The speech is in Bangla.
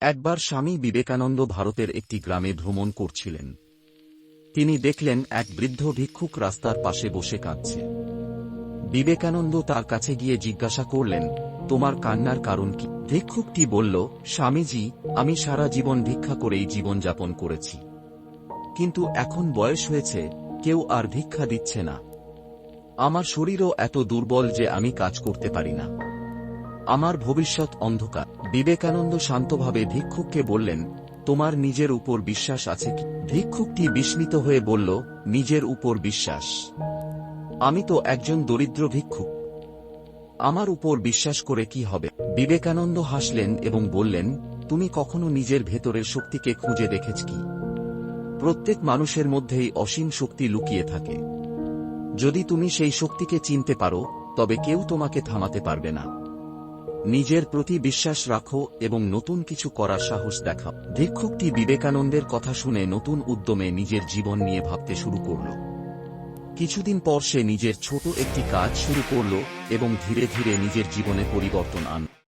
একবার স্বামী বিবেকানন্দ ভারতের একটি গ্রামে ভ্রমণ করছিলেন। তিনি দেখলেন এক বৃদ্ধ ভিক্ষুক রাস্তার পাশে বসে কাঁদছে। বিবেকানন্দ তার কাছে গিয়ে জিজ্ঞাসা করলেন, তোমার কান্নার কারণ কি? ভিক্ষুকটি বলল, স্বামীজি, আমি সারা জীবন ভিক্ষা করেই জীবনযাপন করেছি, কিন্তু এখন বয়স হয়েছে, কেউ আর ভিক্ষা দিচ্ছে না। আমার শরীরও এত দুর্বল যে আমি কাজ করতে পারি না। আমার ভবিষ্যৎ অন্ধকার। বিবেকানন্দ শান্তভাবে ভিক্ষুককে বললেন, তোমার নিজের উপর বিশ্বাস আছে কি? ভিক্ষুকটি বিস্মিত হয়ে বলল, নিজের উপর বিশ্বাস? আমি তো একজন দরিদ্র ভিক্ষুক, আমার উপর বিশ্বাস করে কি হবে? বিবেকানন্দ হাসলেন এবং বললেন, তুমি কখনো নিজের ভেতরের শক্তিকে খুঁজে দেখেছ কি? প্রত্যেক মানুষের মধ্যেই অসীম শক্তি লুকিয়ে থাকে। যদি তুমি সেই শক্তিকে চিনতে পারো, তবে কেউ তোমাকে থামাতে পারবে না। নিজের প্রতি বিশ্বাস রাখো এবং নতুন কিছু করার সাহস দেখাও। ভিক্ষুকটি বিবেকানন্দের কথা শুনে নতুন উদ্যমে নিজের জীবন নিয়ে ভাবতে শুরু করল। কিছুদিন পর সে নিজের ছোট একটি কাজ শুরু করল এবং ধীরে ধীরে নিজের জীবনে পরিবর্তন আনল।